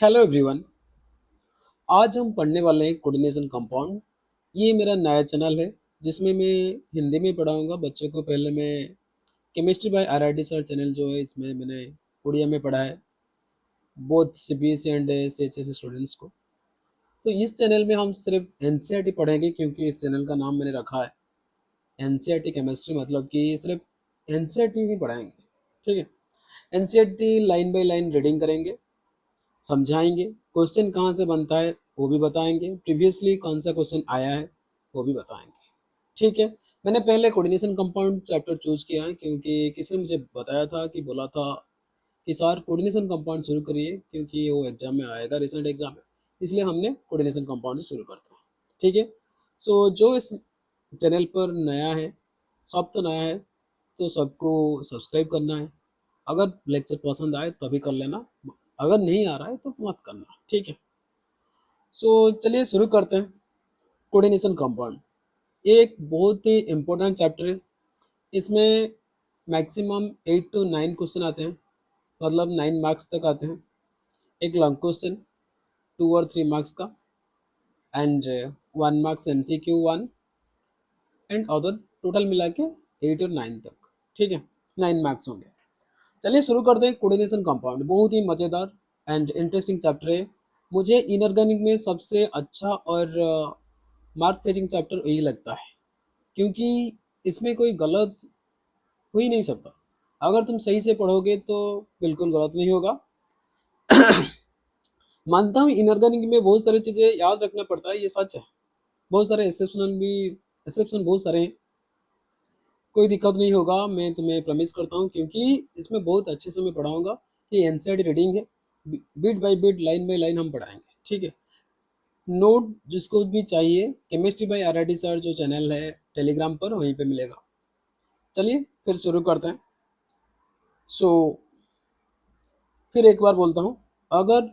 Hello everyone. आज हम पढ़ने वाले हैं कोऑर्डिनेशन कंपाउंड। ये मेरा नया चैनल है जिसमें मैं हिंदी में पढ़ाऊंगा बच्चों को। पहले मैं केमिस्ट्री बाय आरआरडी सर चैनल जो है इसमें मैंने उड़िया में पढ़ा है both CBSE and CHSE students को। तो इस चैनल में हम सिर्फ एनसीईआरटी पढ़ेंगे क्योंकि इस चैनल का नाम मैंने रखा है एनसीईआरटी केमिस्ट्री, मतलब कि सिर्फ एनसीईआरटी ही पढ़ाएंगे। ठीक है, NCERT line by line reading करेंगे, समझाएंगे, क्वेश्चन कहाँ से बनता है वो भी बताएंगे, प्रीवियसली कौन सा क्वेश्चन आया है वो भी बताएंगे। ठीक है, मैंने पहले कोऑर्डिनेशन कंपाउंड चैप्टर चूज किया है क्योंकि किसी ने मुझे बताया था कि बोला था कि सर कोऑर्डिनेशन कंपाउंड शुरू करिए क्योंकि वो एग्जाम में आएगा, रिसेंट एग्जाम में, इसलिए हमने कोऑर्डिनेशन कंपाउंड से शुरू करते हैं। ठीक है, सो जो इस चैनल पर नया है, सब तो नया है तो सबको सब्सक्राइब करना है। अगर लेक्चर पसंद आए तो अभी कर लेना, अगर नहीं आ रहा है तो मत करना। ठीक है, सो चलिए शुरू करते हैं। कोऑर्डिनेशन कंपाउंड ये एक बहुत ही इम्पोर्टेंट चैप्टर है। इसमें मैक्सिमम 8 to 9 क्वेश्चन आते हैं, मतलब 9 मार्क्स तक आते हैं। एक लॉन्ग क्वेश्चन 2 और 3 मार्क्स का, and 1 marks MCQ 1 and other, total मिला के 8 और 9 तक। ठीक है, 9 मार्क्स होंगे। चलिए शुरू करते हैं। कोऑर्डिनेशन कंपाउंड बहुत ही मज़ेदार एंड इंटरेस्टिंग चैप्टर है। मुझे इनऑर्गेनिक में सबसे अच्छा और मार्क फेचिंग चैप्टर यही लगता है क्योंकि इसमें कोई गलत हो ही नहीं सकता। अगर तुम सही से पढ़ोगे तो बिल्कुल गलत नहीं होगा। मानता हूँ इनऑर्गेनिक में बहुत सारी चीज़ें याद रखना पड़ता है, ये सच है। बहुत सारे एक्सेप्शन बहुत सारे हैं। कोई दिक्कत नहीं होगा, मैं तुम्हें प्रमिस करता हूँ, क्योंकि इसमें बहुत अच्छे से मैं पढ़ाऊँगा। कि एनसीईआरटी रीडिंग है, bit by bit, line by line हम पढ़ाएंगे। ठीक है, नोट जिसको भी चाहिए केमिस्ट्री बाय आरआरडी सर जो चैनल है टेलीग्राम पर, वहीं पे मिलेगा। चलिए फिर शुरू करते हैं। सो फिर एक बार बोलता हूँ, अगर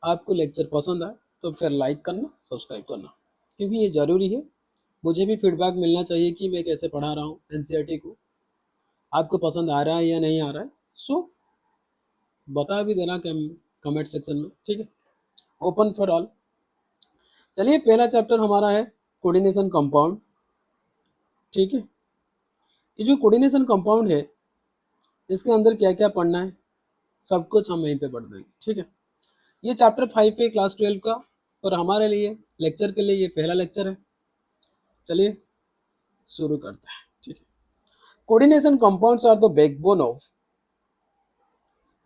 आपको लेक्चर पसंद आए तो फिर लाइक करना, सब्सक्राइब करना, क्योंकि ये ज़रूरी है। मुझे भी फीडबैक मिलना चाहिए कि मैं कैसे पढ़ा रहा हूँ एनसीईआरटी को, आपको पसंद आ रहा है या नहीं आ रहा है। सो बता भी देना कमेंट सेक्शन में। ठीक है, ओपन फॉर ऑल। चलिए पहला चैप्टर हमारा है कोऑर्डिनेशन कंपाउंड। ठीक है, ये जो कोऑर्डिनेशन कंपाउंड है इसके अंदर क्या क्या पढ़ना है सब कुछ हम यहीं पे पढ़ देंगे। ठीक है, ये चैप्टर 5 है क्लास 12 का, और हमारे लिए लेक्चर के लिए ये पहला लेक्चर है। चलिए शुरू करते हैं। ठीक है, coordination compounds are the backbone of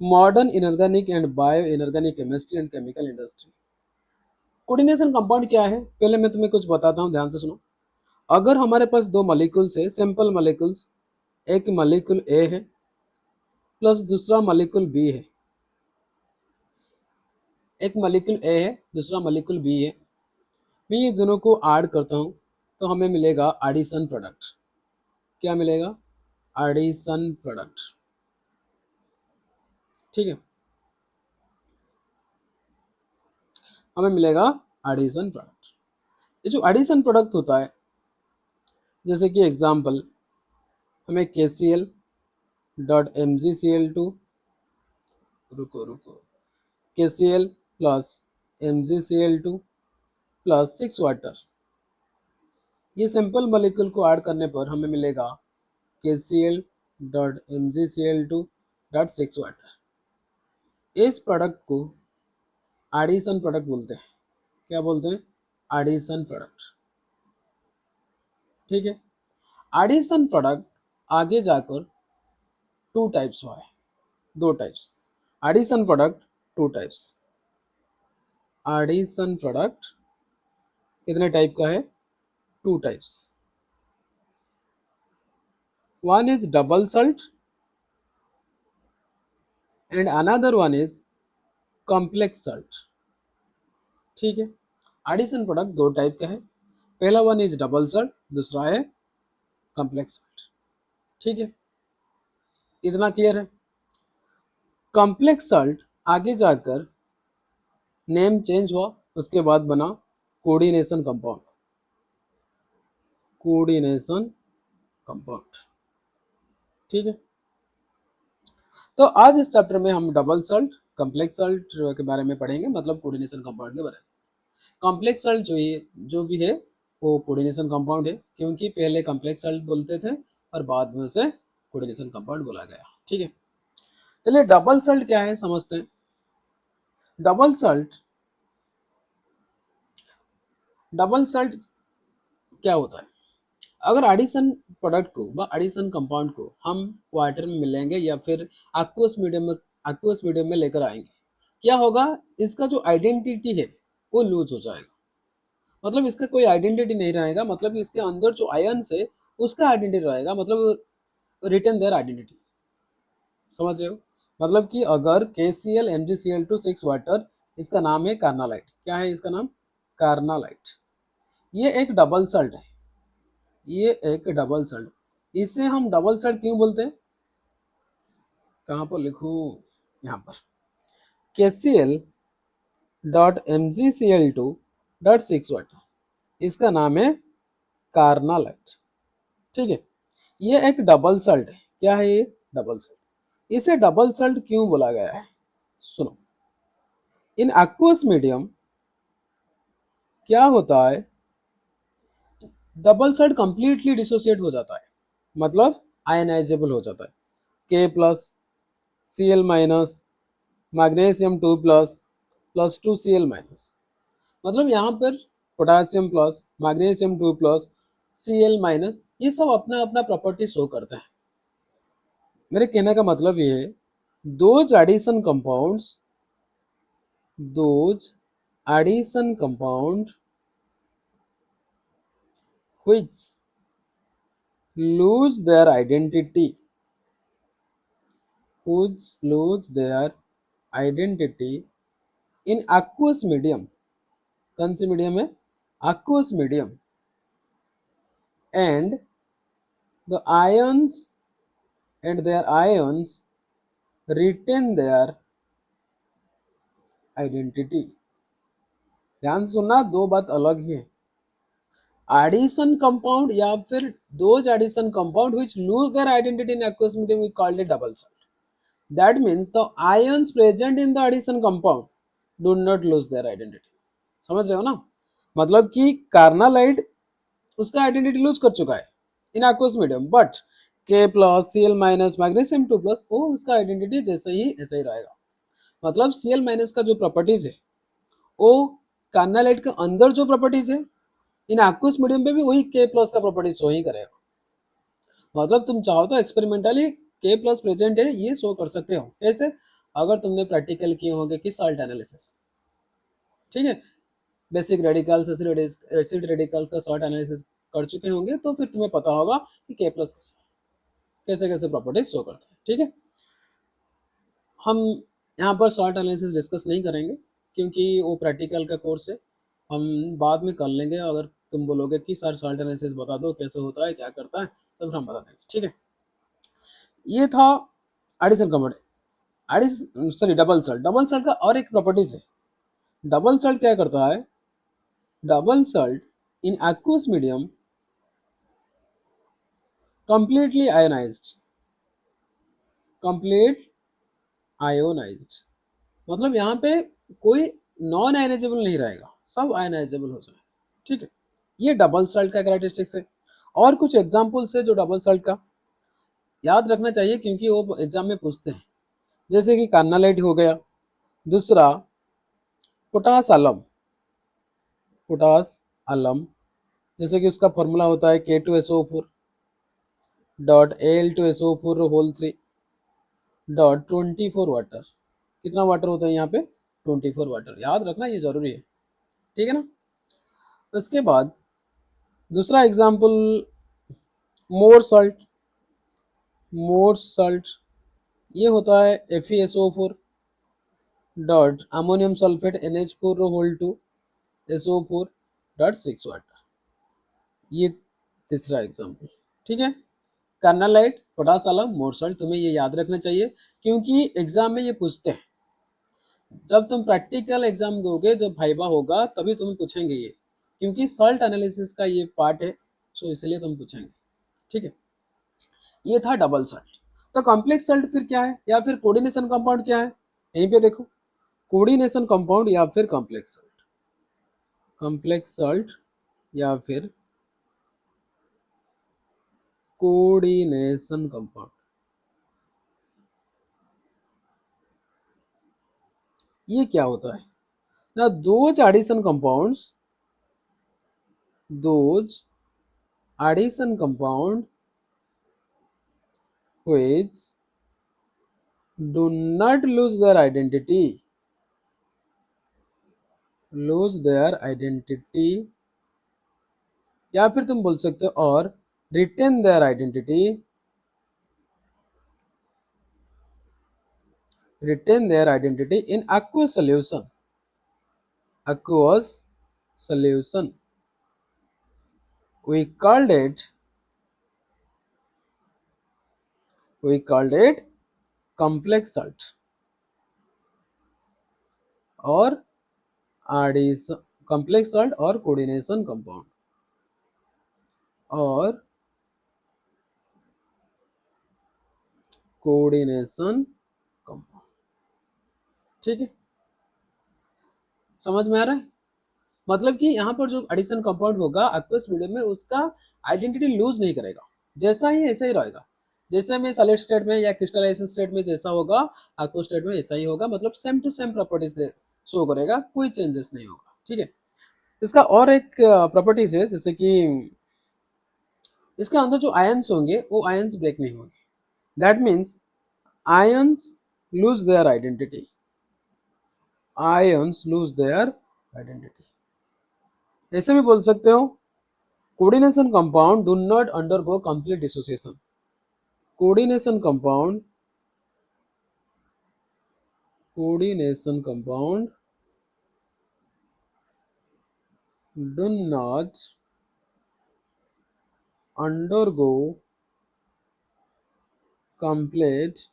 modern inorganic and bioinorganic chemistry and chemical industry. Coordination compound क्या है, पहले मैं तुम्हें कुछ बताता हूँ, ध्यान से सुनो। अगर हमारे पास दो मॉलिक्यूल्स है, सिंपल मॉलिक्यूल्स, एक मॉलिक्यूल ए है प्लस दूसरा मॉलिक्यूल बी है, एक मॉलिक्यूल ए है दूसरा मॉलिक्यूल बी है, मैं ये दोनों को ऐड करता हूँ तो हमें मिलेगा एडिशन प्रोडक्ट। क्या मिलेगा? Addition product. ठीक है, हमें मिलेगा एडिशन प्रोडक्ट। ये जो एडिशन प्रोडक्ट होता है, जैसे कि एग्जांपल, हमें KCl.MgCl2, रुको रुको, KCl plus MgCl2 plus 6 water, ये सिंपल मॉलिक्यूल को ऐड करने पर हमें मिलेगा KCl.MgCl2.6 वाटर। इस प्रोडक्ट को एडिशन प्रोडक्ट बोलते हैं। क्या बोलते हैं? Addition product. ठीक है, एडिशन प्रोडक्ट आगे जाकर टू टाइप्स हुआ है, दो types. Addition product two types. Addition product कितने टाइप का है? Two types. One is double salt and another one is complex salt. ठीक है, एडिशन प्रोडक्ट दो टाइप का है, पहला वन इज डबल सल्ट, दूसरा है कॉम्प्लेक्स सल्ट। ठीक है, इतना क्लियर है। कॉम्प्लेक्स सल्ट आगे जाकर नेम चेंज हुआ, उसके बाद बना कोऑर्डिनेशन कंपाउंड। Coordination compound. ठीक है, तो आज इस चैप्टर में हम डबल सल्ट, कॉम्प्लेक्स सॉल्ट के बारे में पढ़ेंगे, मतलब कोऑर्डिनेशन कंपाउंड के बारे में। कॉम्प्लेक्स सॉल्ट जो भी है वो कोऑर्डिनेशन कंपाउंड है, क्योंकि पहले कॉम्प्लेक्स सॉल्ट बोलते थे और बाद में उसे कोऑर्डिनेशन कंपाउंड बोला गया। ठीक है, चलिए डबल सॉल्ट क्या है समझते हैं। डबल सॉल्ट, डबल सॉल्ट क्या होता है? अगर एडिशन प्रोडक्ट को व एडिशन कंपाउंड को हम वाटर में मिलेंगे या फिर aqueous मीडियम में लेकर आएंगे, क्या होगा? इसका जो आइडेंटिटी है वो लूज हो जाएगा, मतलब इसका कोई आइडेंटिटी नहीं रहेगा, मतलब इसके अंदर जो आयन्स है उसका आइडेंटिटी रहेगा, मतलब रिटर्न देयर आइडेंटिटी। समझ रहे हो? मतलब कि अगर KCl MgCl2 6 वाटर, इसका नाम है कार्नालाइट। क्या है इसका नाम? कार्नालाइट। ये एक डबल सल्ट है, ये एक डबल सल्ट। इसे हम डबल सल्ट क्यों बोलते हैं? कहाँ पर लिखूं? यहाँ पर KCl.MgCl2.6 वाटर, इसका नाम है कार्नालाइट। ठीक है, ये एक डबल सल्ट है। क्या है ये? डबल सल्ट। इसे डबल सल्ट क्यों बोला गया है? सुनो, इन एक्वस मीडियम क्या होता है, डबल सल्ट कंप्लीटली डिसोसिएट हो जाता है, मतलब आयनाइजेबल हो जाता है। K+Cl- मैग्नीशियम 2++2Cl-, मतलब यहाँ पर पोटासियम प्लस मैग्नीशियम 2+Cl-, ये सब अपना अपना प्रॉपर्टी शो करते हैं। मेरे कहने का मतलब ये है, those addition compounds, those addition compound which lose their identity, which lose their identity in aqueous medium, कौन सी मीडियम है? aqueous medium, and the ions and their ions retain their identity। ध्यान से सुनना, दो बात अलग ही है। एडिशन कंपाउंड या फिर those addition compound which lose their identity in aqueous medium we called it double salt। That means the ions present in the addition compound do not lose their identity। समझ रहे हो ना? मतलब कि carnallite उसका identity loose कर चुका है इन aqueous medium, but K+Cl- magnesium 2+, वो उसका आइडेंटिटी जैसे ही ऐसे ही रहेगा। मतलब Cl- का जो प्रॉपर्टीज है वो कार्नालाइट के अंदर जो प्रॉपर्टीज है इन aqueous medium पे भी वही K+ का प्रॉपर्टीज शो ही करेगा। मतलब तुम चाहो तो एक्सपेरिमेंटली K+ प्रेजेंट है ये शो कर सकते हो। कैसे? अगर तुमने प्रैक्टिकल किए होंगे कि साल्ट एनालिसिस, ठीक है, बेसिक रेडिकल्स, एसिड रेडिकल्स का साल्ट एनालिसिस कर चुके होंगे, तो फिर तुम्हें पता होगा कि K+ कैसे कैसे प्रॉपर्टीज शो करता है। ठीक है, हम यहाँ पर साल्ट एनालिसिस डिस्कस नहीं करेंगे क्योंकि वो प्रैक्टिकल का कोर्स है, हम बाद में कर लेंगे। अगर तुम बोलोगे कि सर साल्ट एनालिसिस बता दो कैसे होता है, क्या करता है, तो फिर हम बता देंगे। ठीक है, ये था addition compound. Addition sorry double salt. Double salt का और एक प्रॉपर्टीज है। डबल सल्ट क्या करता है? डबल सल्ट इन aqueous medium completely ionized, complete ionized, मतलब यहाँ पे कोई नॉन आयनाइजेबल नहीं रहेगा, सब आयनाइजेबल हो जाएगा। ठीक है, ये डबल सल्ट का कैरेक्टरिस्टिक्स है। और कुछ एग्जांपल्स है जो डबल सल्ट का याद रखना चाहिए क्योंकि वो एग्जाम में पूछते हैं, जैसे कि कार्नालाइट हो गया। दूसरा पोटास अलम, पोटास अलम, जैसे कि उसका फॉर्मूला होता है K2SO4.Al2SO4 3.24 वाटर। कितना वाटर होता है यहाँ पे? 24 वाटर। याद रखना, ये जरूरी है। ठीक है ना? उसके बाद दूसरा एग्जाम्पल मोर सल्ट। मोर सल्ट ये होता है FeSO4 dot ammonium sulphate NH4 2SO4.6 water. ये तीसरा एग्जाम्पल। ठीक है, कार्नालाइट, पोटास अलम, मोर सल्ट, तुम्हें ये याद रखना चाहिए क्योंकि एग्जाम में ये पूछते हैं। जब तुम प्रैक्टिकल एग्जाम दोगे, जब भाइबा होगा, तभी तुम्हें पूछेंगे ये, क्योंकि सॉल्ट एनालिसिस का ये पार्ट है, सो इसलिए तुम पूछेंगे। ठीक है, ये था डबल सॉल्ट। तो कॉम्प्लेक्स सॉल्ट फिर क्या है, या फिर कोऑर्डिनेशन कंपाउंड क्या है? यहीं पे देखो, कोऑर्डिनेशन कंपाउंड या फिर कॉम्प्लेक्स सॉल्ट, कॉम्प्लेक्स सॉल्ट या फिर कोऑर्डिनेशन कंपाउंड, ये क्या होता है ना? Those addition compounds, those addition compound which do not lose their identity, या फिर तुम बोल सकते हो और retain their identity, retain their identity in aqueous solution, aqueous solution, we called it, we called it complex salt और addition, complex salt और coordination compound और कोऑर्डिनेशन कंपाउंड। ठीक है, समझ में आ रहा है? मतलब कि यहाँ पर जो एडिशन कंपाउंड होगा एक्वस मीडियम में, उसका आइडेंटिटी लूज नहीं करेगा, जैसा ही ऐसा ही रहेगा। जैसे में सॉलिड स्टेट में या क्रिस्टलाइजेशन स्टेट में जैसा होगा, एक्वस स्टेट में ऐसा ही होगा, मतलब same to same properties show करेगा, कोई चेंजेस नहीं होगा। ठीक है, इसका और एक प्रॉपर्टीज है, जैसे कि इसके अंदर जो आयंस होंगे वो आयंस ब्रेक नहीं होंगे, that means ions lose their identity, ions lose their identity. ऐसे भी बोल सकते हो, coordination compound do not undergo complete dissociation, coordination compound, coordination compound do not undergo complete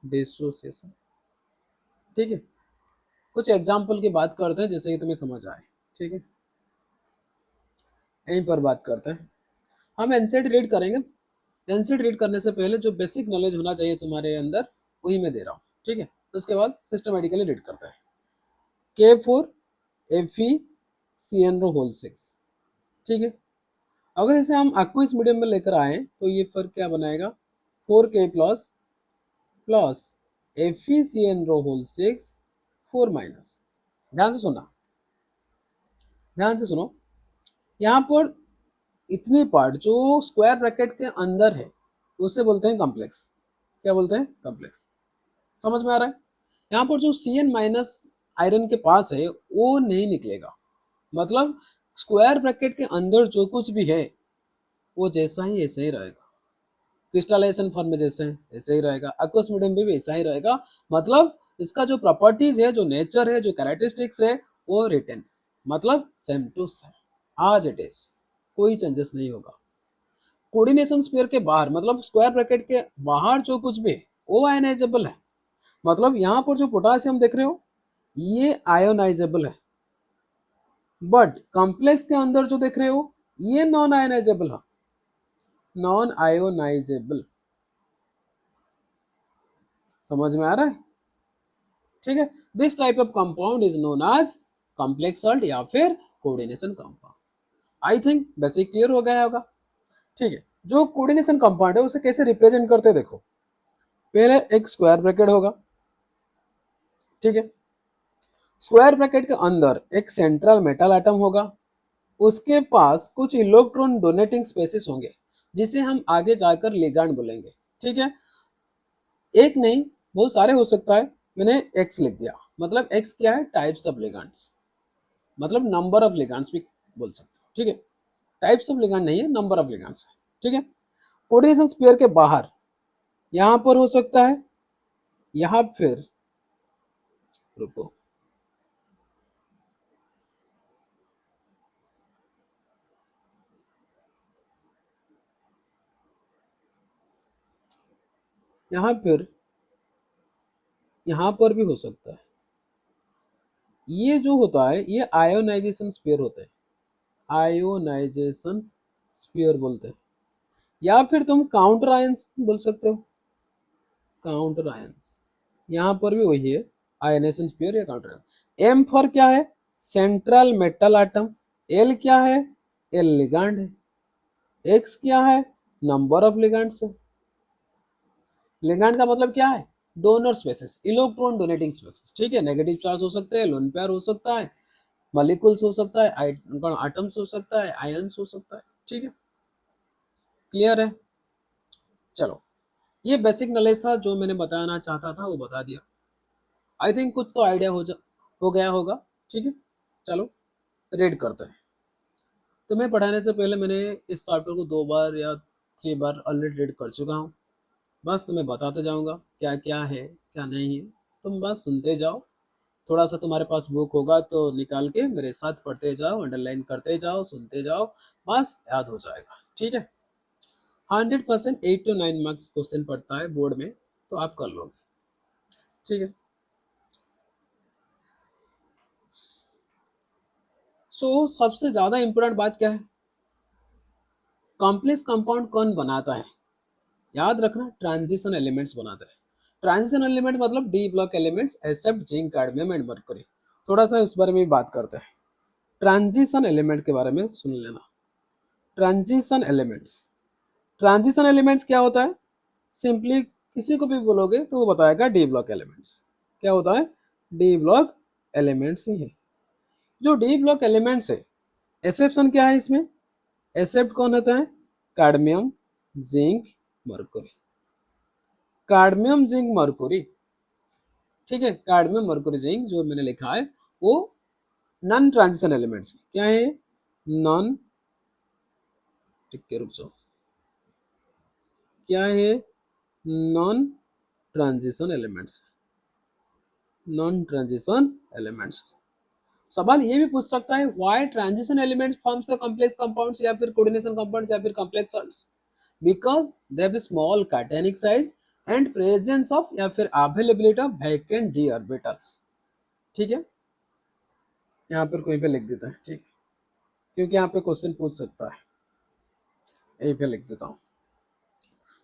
dissociation। ठीक है, कुछ एग्जाम्पल की बात करते हैं जैसे कि तुम्हें समझ आए। ठीक है, यहीं पर बात करते हैं, हम एनसेट रीड करेंगे। एनसेट रीड करने से पहले जो बेसिक नॉलेज होना चाहिए तुम्हारे अंदर, वही मैं दे रहा हूँ। ठीक है, उसके बाद सिस्टमेटिकली रीड करते हैं। K4Fe CnO6। ठीक है, अगर इसे हम एक्विस मीडियम में लेकर आए तो ये फर्क क्या बनाएगा, 4K plus plus FeCnO6 4 minus. ध्यान से सुनना, ध्यान से सुनो, यहाँ पर इतनी पार्ट जो स्क्वायर ब्रैकेट के अंदर है उसे बोलते हैं कॉम्प्लेक्स। क्या बोलते हैं? कॉम्प्लेक्स। समझ में आ रहा है? यहाँ पर जो Cn माइनस आयरन के पास है वो नहीं निकलेगा, मतलब स्क्वायर ब्रैकेट के अंदर जो कुछ भी है वो जैसा ही ऐसा ही रहेगा, क्रिस्टलाइजेशन फॉर्म में जैसे है ऐसे ही रहेगा, एक्वस मीडियम में भी ऐसा ही रहेगा। मतलब इसका जो प्रॉपर्टीज है, जो नेचर है, जो कैरेक्टरिस्टिक्स है, वो रिटेन, मतलब सेम टू सेम आज इट इज, कोई चेंजेस नहीं होगा। कोऑर्डिनेशन स्फीयर के बाहर, मतलब स्क्वायर ब्रैकेट के बाहर जो कुछ भी वो आयनाइजेबल है, मतलब यहाँ पर जो पोटासियम देख रहे हो ये आयोनाइजेबल है, बट कॉम्प्लेक्स के अंदर जो देख रहे हो ये नॉन आयोनाइजेबल है, नॉन आयोनाइजेबल। समझ में आ रहा है? ठीक है, this type of compound is known as complex salt या फिर coordination compound. I think basic clear हो गया होगा। ठीक है, जो कोऑर्डिनेशन कंपाउंड है उसे कैसे रिप्रेजेंट करते हैं देखो, पहले एक स्क्वायर ब्रैकेट होगा। ठीक है, स्क्वायर ब्रैकेट के अंदर एक सेंट्रल मेटल एटम होगा, उसके पास कुछ इलेक्ट्रॉन डोनेटिंग स्पेसिस होंगे जिसे हम आगे जाकर लिगैंड बोलेंगे। ठीक है, एक नहीं बहुत सारे हो सकता है, मैंने एक्स लिख दिया, मतलब एक्स क्या है? टाइप्स ऑफ लिगैंड्स, मतलब नंबर ऑफ लिगैंड्स भी बोल सकते हो। ठीक है, टाइप्स ऑफ लिगैंड नहीं है, नंबर ऑफ लिगैंड्स है। ठीक है, कोऑर्डिनेशन स्फीयर के बाहर यहां पर हो सकता है, यहां फिर रुको, यहां फिर यहां पर भी हो सकता है। ये जो होता है ये आयोनाइजेशन स्फीयर होते हैं, आयोनाइजेशन स्फीयर बोलते हैं, या फिर तुम काउंटर आयंस बोल सकते हो, काउंटर आयंस। यहाँ पर भी वही है, आयनेशन प्योर या काउंटर। एम फॉर क्या है, सेंट्रल मेटल आटम। एल क्या है, एल लिगांड है। एक्स क्या है, नंबर ऑफ लिगांड्स है। लिगांड का मतलब क्या है, donor species, electron donating species. ठीक है, नेगेटिव चार्ज हो सकते हैं, लोन पेयर हो सकता है, मॉलिक्यूल्स हो सकता है, एटम्स हो सकता है, आयंस हो सकता है। ठीक है, क्लियर है। चलो, ये बेसिक नॉलेज था जो मैंने बताना चाहता था, वो बता दिया। आई थिंक कुछ तो आइडिया हो गया होगा। ठीक है, चलो रीड करते हैं। तुम्हें पढ़ाने से पहले मैंने इस चैप्टर को 2 बार या 3 बार ऑलरेडी रीड कर चुका हूँ। बस तुम्हें बताते जाऊंगा क्या क्या है क्या नहीं है, तुम बस सुनते जाओ। थोड़ा सा तुम्हारे पास बुक होगा तो निकाल के मेरे साथ पढ़ते जाओ, अंडरलाइन करते जाओ, सुनते जाओ, बस याद हो जाएगा। ठीक है, 100% 8 to 9 मार्क्स क्वेश्चन पड़ता है बोर्ड में, तो आप कर लोगे। ठीक है, सबसे ज्यादा इंपॉर्टेंट बात क्या है, कॉम्प्लेक्स कंपाउंड कौन बनाता है। याद रखना, ट्रांजिशन एलिमेंट्स बनाते हैं। ट्रांजिशन एलिमेंट मतलब D block elements except zinc, cadmium and mercury. थोड़ा सा इस बारे में बात करते हैं। ट्रांजिशन एलिमेंट के बारे में सुन लेना। ट्रांजिशन एलिमेंट्स, ट्रांजिशन एलिमेंट्स क्या होता है, सिंपली किसी को भी बोलोगे तो वो बताएगा डी ब्लॉक एलिमेंट्स। क्या होता है, डी ब्लॉक एलिमेंट्स ही है। जो डी ब्लॉक एलिमेंट्स है, एक्सेप्शन क्या है इसमें, एक्सेप्ट कौन होता है, cadmium, zinc, mercury. Cadmium, zinc, mercury. ठीक है, कैडमियम, मरकरी, जिंक जो मैंने लिखा है वो नॉन ट्रांजिशन एलिमेंट्स क्या है, नॉन, ठीक है रुक जाओ, क्या है, non transition elements, non transition elements. सवाल ये भी पूछ सकता है, why transition elements forms the complex compounds या फिर कोऑर्डिनेशन कंपाउंड्स या फिर complex salts, because they have small cationic size and presence of या फिर availability of vacant d orbitals. ठीक है, यहाँ पर कोई पे लिख देता है। ठीक है, क्योंकि यहाँ पे क्वेश्चन पूछ सकता है, यहीं पे लिख देता हूँ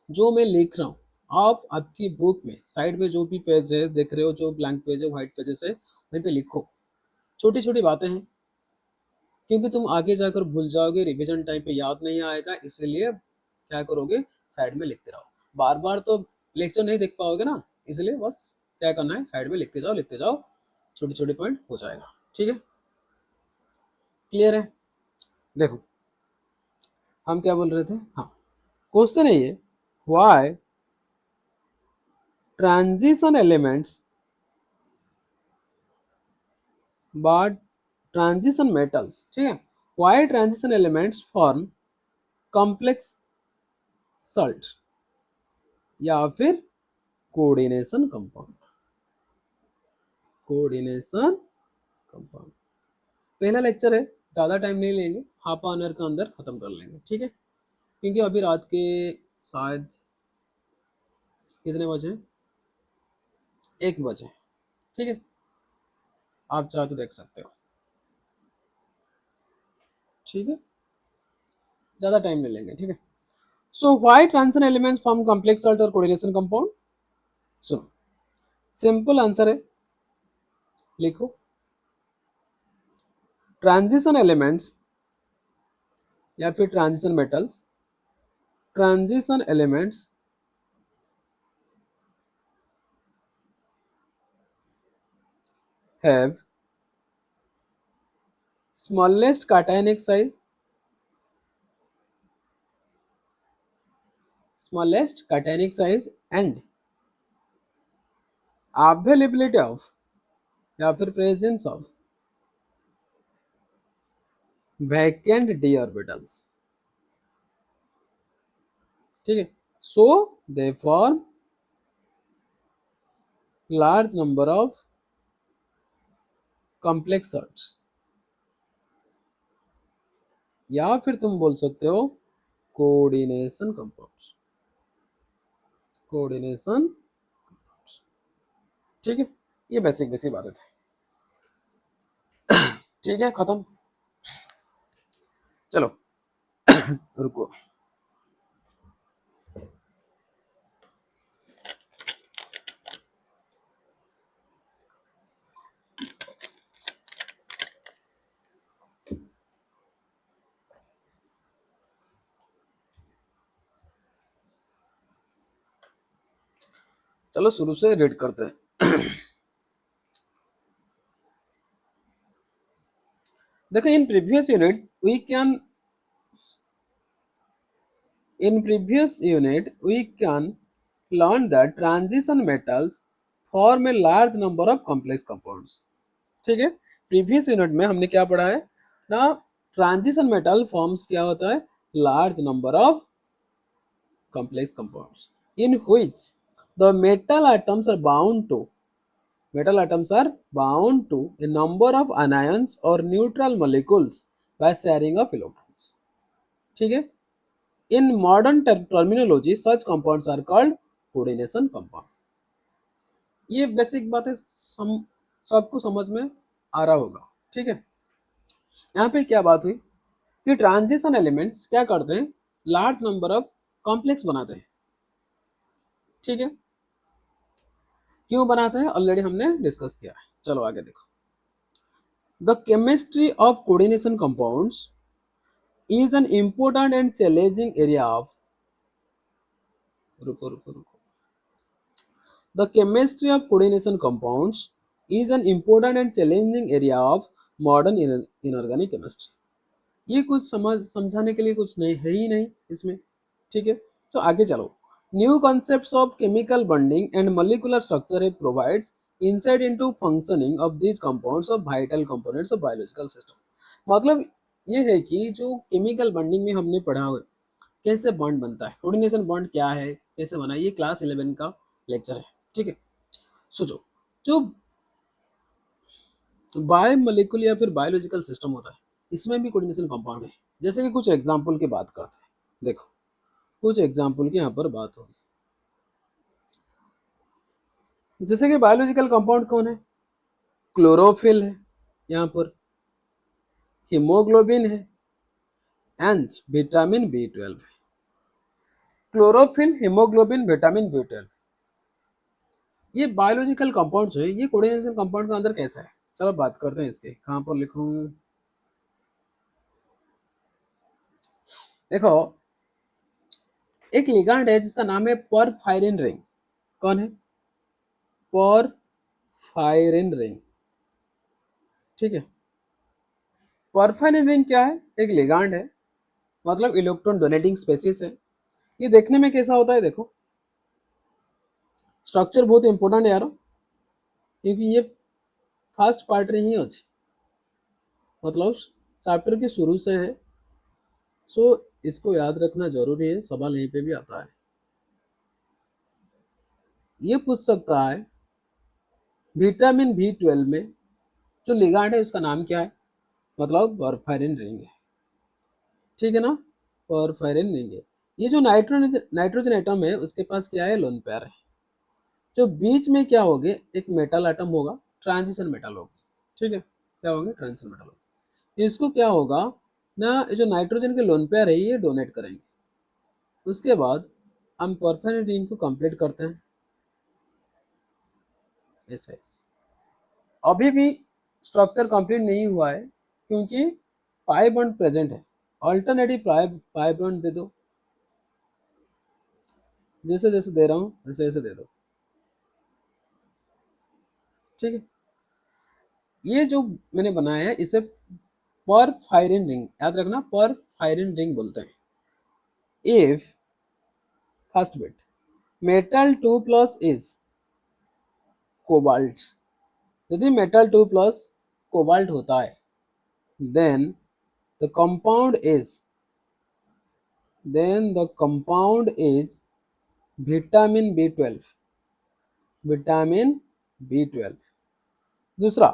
जो मैं लिख रहा हूँ। आप आपकी बुक में साइड में जो भी पेज है देख रहे हो, जो ब्लैंक पेज है, व्हाइट पेजेस है, वहीं पे लिखो। छोटी छोटी बातें हैं, क्योंकि तुम आगे जाकर भूल जाओगे, रिवीजन टाइम पे याद नहीं आएगा, इसलिए क्या करोगे, साइड में लिखते रहो। बार बार तो लेक्चर नहीं देख पाओगे ना, इसलिए बस क्या करना है, साइड में लिखते जाओ लिखते जाओ, छोटे छोटे पॉइंट हो जाएगा। ठीक है, क्लियर है। देखो, हम क्या बोल रहे थे, हाँ, क्वेश्चन है ये, why transition elements but transition metals, ठीक है, why transition elements form complex salt या फिर कोऑर्डिनेशन कंपाउंड, कोऑर्डिनेशन कंपाउंड। पहला लेक्चर है, ज़्यादा टाइम नहीं लेंगे, हाफ एन आवर के अंदर खत्म कर लेंगे। ठीक है, क्योंकि अभी रात के शायद कितने बजे, 1 बजे। ठीक है, आप चाहो तो देख सकते हो। ठीक है, ज़्यादा टाइम नहीं लेंगे। ठीक है, so why transition elements form complex salt और कोऑर्डिनेशन कंपाउंड। सुनो, सिंपल आंसर है, लिखो, ट्रांजिशन एलिमेंट्स या फिर transition metals, transition elements have smallest cationic size, smallest cationic size and availability of या फिर presence of vacant d orbitals। ठीक है, so they form large number of complex salts, या फिर तुम बोल सकते हो कोऑर्डिनेशन कंपाउंड्स, कोऑर्डिनेशन। ठीक है, ये बेसिक बेसिक बातें थी। ठीक है, खत्म। चलो रुको, चलो शुरू से रीड करते हैं। देखो, in previous unit we can learn that transition metals form a large number of complex compounds। ठीक है, प्रीवियस यूनिट में हमने क्या पढ़ा है ना, ट्रांजिशन मेटल फॉर्म्स क्या होता है, large number of complex compounds in which the metal atoms are bound to a number of anions or neutral molecules by sharing of electrons। ठीक है, in modern terminology such compounds are called coordination compound. ये basic बात है, सबको समझ में आ रहा होगा। ठीक है, यहाँ पे क्या बात हुई कि ट्रांजिशन एलिमेंट्स क्या करते हैं, लार्ज नंबर ऑफ कॉम्प्लेक्स बनाते हैं। ठीक है, क्यों बनाते हैं ऑलरेडी हमने डिस्कस किया है। चलो आगे देखो, the chemistry of coordination compounds is an important and challenging area of, रुको रुको रुको, the chemistry of coordination compounds is an important and challenging area of modern inorganic chemistry. ये कुछ समझाने के लिए कुछ नहीं है ही नहीं इसमें। ठीक है, तो आगे चलो, new concepts of chemical bonding and molecular structure provides insight into functioning of these compounds of vital components of biological system. मतलब ये है कि जो केमिकल बॉन्डिंग में हमने पढ़ा हुआ कैसे बॉन्ड बनता है, कोऑर्डिनेशन बॉन्ड क्या है, कैसे बना, ये क्लास 11 का लेक्चर है। ठीक है, सोचो, जो बायोमोलिकुलर या फिर बायोलॉजिकल सिस्टम होता है, इसमें भी कोऑर्डिनेशन कंपाउंड है। जैसे कि कुछ एग्जांपल की बात करते हैं, देखो कुछ एग्जांपल की यहाँ पर बात होगी। जैसे कि बायोलॉजिकल कंपाउंड कौन है, क्लोरोफिल है, यहाँ पर हीमोग्लोबिन है एंड विटामिन B12 है। क्लोरोफिल, हीमोग्लोबिन, विटामिन B12, ये बायोलॉजिकल कंपाउंड्स है। ये कोऑर्डिनेशन कंपाउंड के अंदर कैसा है, चलो बात करते हैं इसके। कहाँ पर लिखूं, देखो एक लिगैंड है जिसका नाम है परफायरिन रिंग। कौन है, परफायरिन रिंग। ठीक है, परफायरिन रिंग क्या है, एक लिगैंड है, मतलब इलेक्ट्रॉन डोनेटिंग स्पेसीज है। ये देखने में कैसा होता है, देखो स्ट्रक्चर बहुत इंपॉर्टेंट है यारो, क्योंकि ये फास्ट पार्ट नहीं अच्छी, मतलब चैप्टर के शुरू से है। सो इसको याद रखना जरूरी है, सवाल यहीं पे भी आता है। ये पूछ सकता है विटामिन B12 में जो लिगैंड है उसका नाम क्या है, मतलब परफायरिन रिंग है। ठीक है ना, परफायरिन रिंग है। ये जो नाइट्रोजन एटम है उसके पास क्या है, लोन पेयर है। जो बीच में क्या होगा, एक मेटल एटम होगा, ट्रांजिशन मेटल होगा। ठीक है, क्या होगा, ट्रांजिशन मेटल होगा। इसको क्या होगा ना, ये जो नाइट्रोजन के लोन पेयर है ये डोनेट करेंगे। उसके बाद हम परफायरिन रिंग को कंप्लीट करते हैं ऐसे ऐसे। अभी भी स्ट्रक्चर कंप्लीट नहीं हुआ है क्योंकि पाई बॉन्ड प्रेजेंट है। अल्टरनेटिव पाई बॉन्ड दे दो, जैसे जैसे दे रहा हूँ वैसे वैसे दे दो। ठीक है, ये जो मैंने बनाया है इसे परफायरिन रिंग, याद रखना परफायरिन रिंग बोलते हैं। If first bit metal 2 plus is cobalt, यदि मेटल 2 प्लस कोबाल्ट होता है, then the compound is vitamin B12, vitamin B12। दूसरा,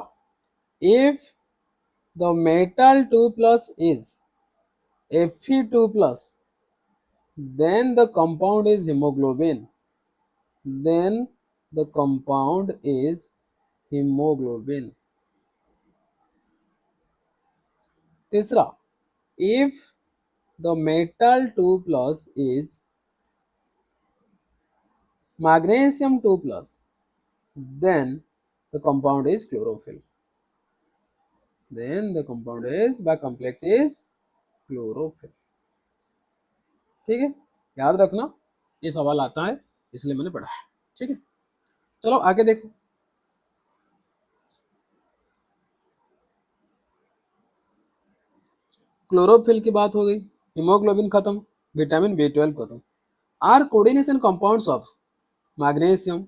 if the metal 2 plus is Fe2 plus, then the compound is hemoglobin, then the compound is hemoglobin। तीसरा, if the metal 2 plus is magnesium 2 plus, then the compound is chlorophyll, then the compound is by complex is chlorophyll। ठीक है, याद रखना ये सवाल आता है इसलिए मैंने पढ़ा है। ठीक है, चलो आगे देखो। क्लोरोफिल की बात हो गई, हीमोग्लोबिन खत्म, विटामिन बी 12 खत्म। Are coordination compounds of magnesium,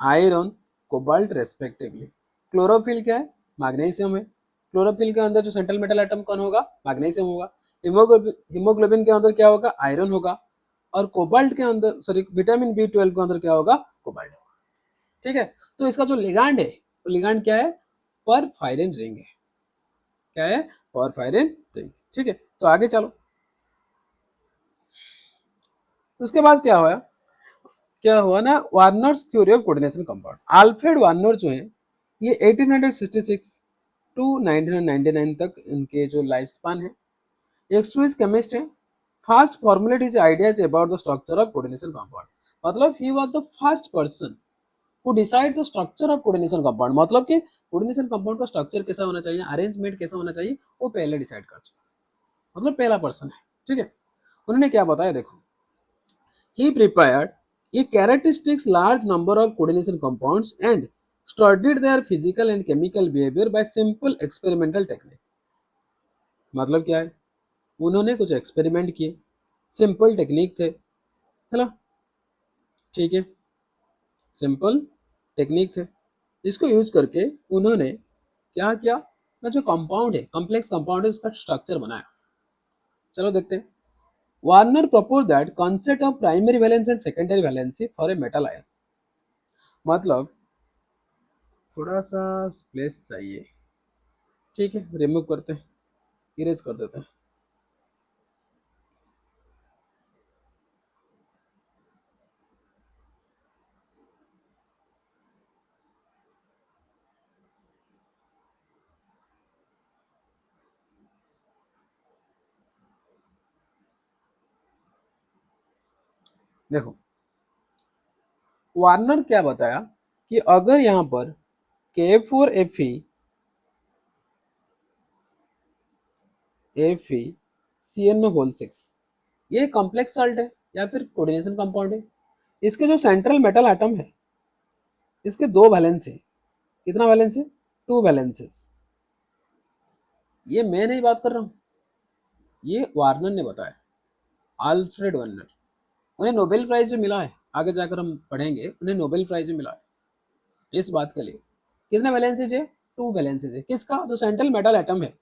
iron, cobalt respectively. Chlorophyll क्या है? मैग्नीशियम है। क्लोरोफिल के अंदर जो सेंट्रल मेटल एटम कौन होगा? मैग्नीशियम होगा। हीमोग्लोबिन के अंदर क्या होगा? आयरन होगा। और कोबाल्ट के अंदर, सॉरी, विटामिन बी 12 के अंदर क्या होगा? कोबाल्ट होगा। ठीक है, तो इसका जो लिगांड है, वो लिगांड क्या है? परफायरिन रिंग है। क्या है? परफायरिन रिंग। ठीक है, तो आगे चलो। उसके बाद क्या हुआ? क्या हुआ ना, Warners theory of coordination compound. Alfred Warner जो है, ये 1866 टू 1999 तक इनके जो लाइफ स्पान है। एक स्विस केमिस्ट है। First formulate his ideas about the structure of coordination compound. मतलब he was the first person who decide the structure of coordination compound. मतलब कि कोऑर्डिनेशन कंपाउंड का स्ट्रक्चर कैसा होना चाहिए, अरेंजमेंट कैसा होना चाहिए, वो पहले डिसाइड कर चुका। मतलब पहला पर्सन है। ठीक है, उन्होंने क्या बताया देखो। He prepared a characteristics large number of coordination compounds and studied their physical and chemical behavior by simple experimental technique। मतलब क्या है? उन्होंने कुछ एक्सपेरिमेंट किए, सिंपल टेक्निक थे, है ना? ठीक है, सिंपल टेक्निक थे। इसको यूज करके उन्होंने क्या किया ना, जो कंपाउंड है, कॉम्प्लेक्स कंपाउंड है, उसका स्ट्रक्चर बनाया। चलो देखते हैं। Warner propose that concept of primary valence and secondary valency for a metal ion. मतलब थोड़ा सा स्पेस चाहिए। ठीक है, रिमूव करते हैं, इरेज कर देते हैं। देखो, वार्नर क्या बताया कि अगर यहाँ पर Ke4Fe CnO6 ये कॉम्प्लेक्स साल्ट है या फिर कोऑर्डिनेशन कंपाउंड है। इसके जो सेंट्रल मेटल एटम है, इसके दो वैलेंस है। कितना वैलेंस है? Two valences. ये मैं नहीं बात कर रहा हूँ, ये वार्नर ने बताया, आल्फ्रेड वार्नर। उन्हें नोबेल प्राइज भी मिला है, आगे जाकर हम पढ़ेंगे, उन्हें नोबेल प्राइज भी मिला है इस बात के लिए। कितने वैलेंसेज है? टू वैलेंसेज है। किसका? जो सेंट्रल मेटल एटम है,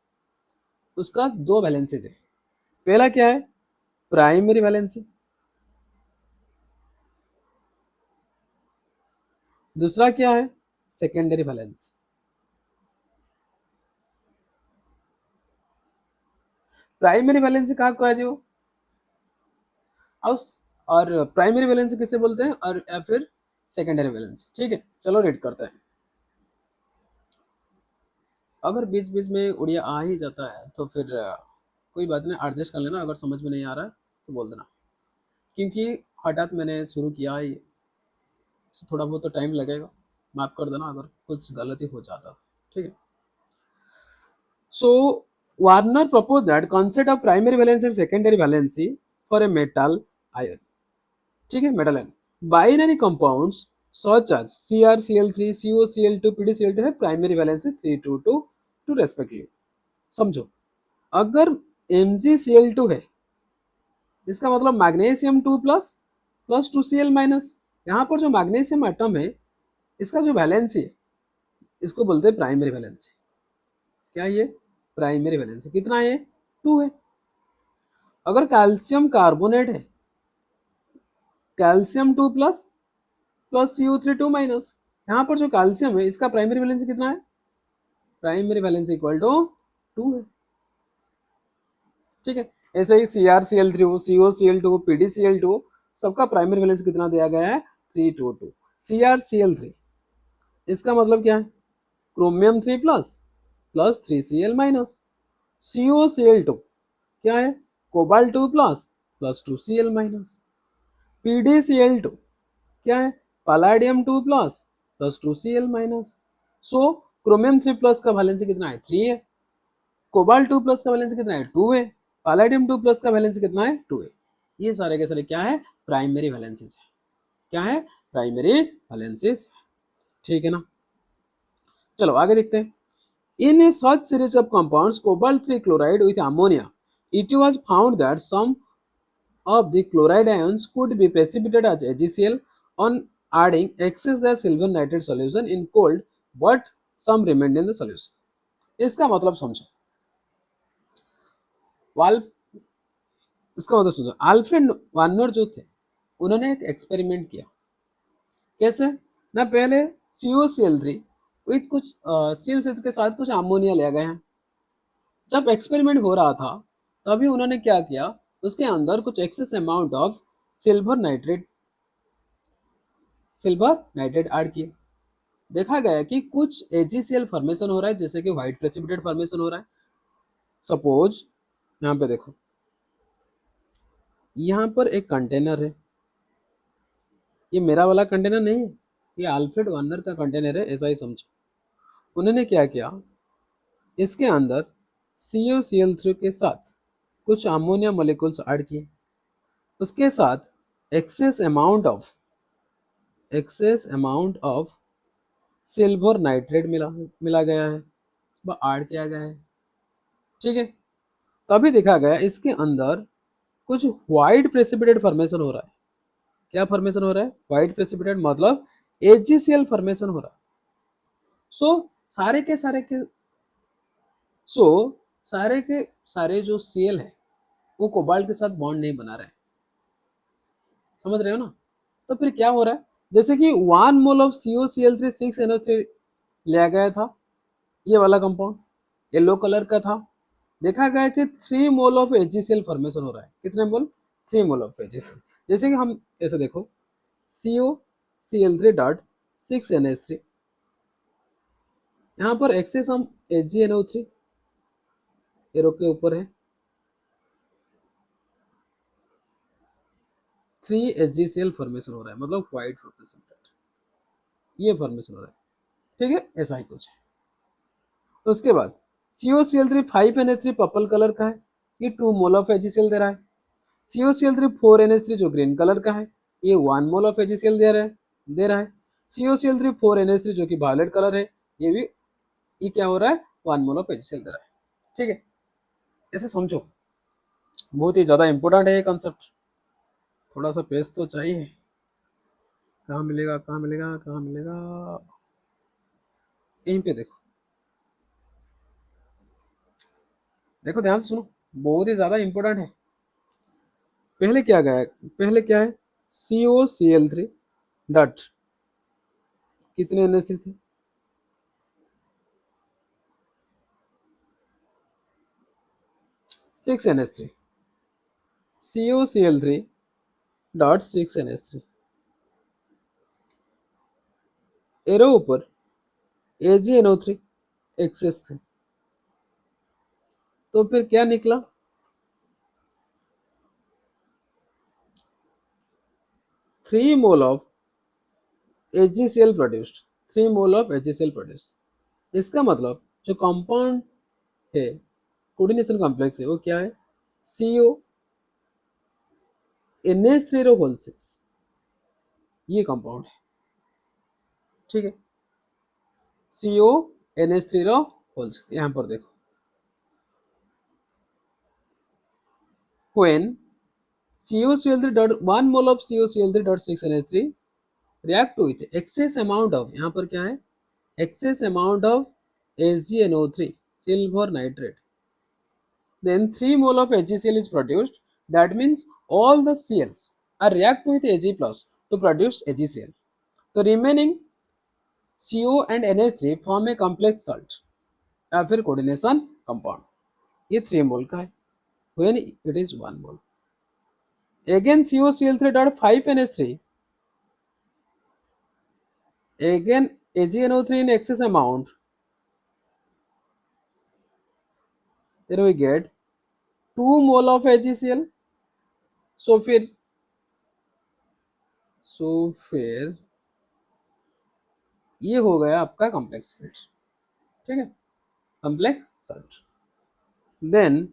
उसका दो वैलेंसेज है। पहला क्या है? Primary valency. दूसरा क्या है? Secondary valency. प्राइमरी वैलेंसी कहाँ को है जी वो? और प्राइमरी वैलेंसी किसे बोलते हैं, और या फिर सेकेंडरी वैलेंसी। ठीक है, चलो रीड करते हैं। अगर बीच बीच में उड़िया आ ही जाता है तो फिर कोई बात नहीं, एडजस्ट कर लेना। अगर समझ में नहीं आ रहा है तो बोल देना, क्योंकि हठात मैंने शुरू किया है, तो थोड़ा बहुत तो टाइम लगेगा। माफ कर देना अगर कुछ गलती हो जाता। ठीक है, सो Warner proposed that concept of primary valence and secondary valency for a metal ion। ठीक है, metal ion. Binary compounds such as CrCl3 COCl2 PdCl2 है प्राइमरी वैलेंसी 3 to 2 रेस्पेक्टिवली। समझो, अगर MgCl2 है, इसका मतलब magnesium 2 plus plus 2Cl minus. यहाँ पर जो मैग्नीशियम एटम है, इसका जो वैलेंसी है, इसको बोलते हैं प्राइमरी वैलेंसी। क्या ये? Primary valency. कितना है? 2 है। अगर कैल्शियम कार्बोनेट है, calcium 2 plus plus CO3 2 minus. यहाँ पर जो कैल्शियम है, इसका प्राइमरी वैलेंसी कितना है? प्राइमरी वैलेंसी इक्वल टू 2 है। ठीक है, ऐसे ही CrCl3 हो, COCl2 PdCl2, सबका प्राइमरी वैलेंसी कितना दिया गया है? 3 to 2। CrCl3, इसका मतलब क्या है? Chromium 3 plus plus 3Cl minus. COCl2 क्या है? Cobalt 2 plus plus 2Cl minus. PdCl2 क्या है? Palladium 2 plus plus 2Cl minus. So chromium 3 plus का वैलेंसी कितना है? 3 है। कोबाल्ट 2 प्लस का वैलेंसी कितना है? 2 है। पैलेडियम 2 प्लस का वैलेंसी कितना है? 2 है। ये सारे के सारे क्या है? प्राइमरी वैलेंसीज है। क्या है? Primary valencies. ठीक है ना। चलो आगे देखते हैं। In a such series of compounds cobalt 3 chloride with ammonia, it was found that some of the chloride ions could be precipitated as AgCl on adding excess the silver nitrate solution in cold, but some remained in the solution। इसका मतलब समझो। वाल इसका मतलब समझो, Alfred Warner जो थे, उन्होंने एक एक्सपेरिमेंट किया। कैसे ना, पहले CuCl3 विथ कुछ CuCl3 के साथ कुछ अमोनिया ले गए हैं। जब एक्सपेरिमेंट हो रहा था तभी उन्होंने क्या किया, उसके अंदर कुछ excess amount of silver nitrate silver nitrate add किए। देखा गया कि कुछ AgCl फॉर्मेशन हो रहा है, जैसे कि व्हाइट प्रेसिपिटेट फॉर्मेशन हो रहा है। सपोज यहाँ पे देखो, यहाँ पर एक कंटेनर है, ये मेरा वाला कंटेनर नहीं है, ये अल्फ्रेड वार्नर का कंटेनर है, ऐसा ही समझो। उन्होंने क्या किया, इसके अंदर CuCl3 के साथ कुछ अमोनिया मोलिकुल्स ऐड किए, उसके साथ excess amount of silver nitrate मिला मिला गया है, वह ऐड किया गया है। ठीक है, तभी देखा गया इसके अंदर कुछ व्हाइट प्रेसिपिटेट फॉर्मेशन हो रहा है। क्या फॉर्मेशन हो रहा है? व्हाइट प्रेसिपिटेट, मतलब AgCl फॉर्मेशन हो रहा है। सो सारे के सारे के सो सारे के सारे जो Cl है वो कोबाल्ट के साथ बॉन्ड नहीं बना रहे हैं। समझ रहे हो ना। तो फिर क्या हो रहा है, जैसे कि 1 मोल ऑफ CuCl3 6NO3 लिया गया था, ये वाला कंपाउंड येलो कलर का था। देखा गया कि 3 मोल ऑफ AgCl फॉर्मेशन हो रहा है। कितने मोल? 3 मोल ऑफ AgCl। जैसे कि हम ऐसे देखो, CuCl3 डॉट 6NH3, यहाँ पर एक्सेस हम AgNO3 एरो के ऊपर है, 3 AgCl फॉर्मेशन हो रहा है, मतलब व्हाइट प्रेसिपिटेट ये फॉर्मेशन हो रहा है। ठीक है, ऐसा ही कुछ है। उसके बाद CuCl3 5NH3 पर्पल कलर का है, ये 2 मोल ऑफ AgCl दे रहा है। CuCl3 4NH3 जो ग्रीन कलर का है, ये 1 मोल ऑफ AgCl दे रहा है। CuCl3 4NH3 जो कि वायलेट कलर है, ये क्या हो रहा है, 1 मोल ऑफ AgCl दे रहा है। ठीक है, ऐसे समझो, बहुत ही ज्यादा इंपॉर्टेंट है ये कंसेप्ट। थोड़ा सा पेस तो चाहिए। कहाँ मिलेगा, कहाँ मिलेगा, कहाँ मिलेगा? यहीं पे देखो, देखो ध्यान से सुनो, बहुत ही ज्यादा इंपॉर्टेंट है। पहले क्या है, CuCl3 डॉट कितने NH3 थे? 6NH3। CuCl3 dot 6NH3 arrow ऊपर AgNO3 एक्सेस थे। तो फिर क्या निकला, 3 mole of AgCl produced, 3 mole of AgCl produced. इसका मतलब जो कंपाउंड है, कोऑर्डिनेशन कॉम्प्लेक्स है, वो क्या है, CuNH3 होल 6, ये कंपाउंड है। ठीक है, CuNH3 होल 6, यहाँ पर देखो, when CuCl3 dot 1 mole of CuCl3 dot 6NH3 react with excess amount of, यहाँ पर क्या है, excess amount of AgNO3 silver nitrate, then 3 mole of AgCl is produced। That means all the Cls are react with Ag plus to produce AgCl। तो remaining CO and NH3 form a complex salt या फिर coordination compound। ये 3 मोल का है, when it is 1 mole. Again CuCl3 dot 5NH3, again AgNO3 in excess amount, then we get 2 mole of AgCl। सो फिर ये हो गया आपका कॉम्प्लेक्स सॉल्ट। ठीक है, कॉम्प्लेक्स सॉल्ट। देन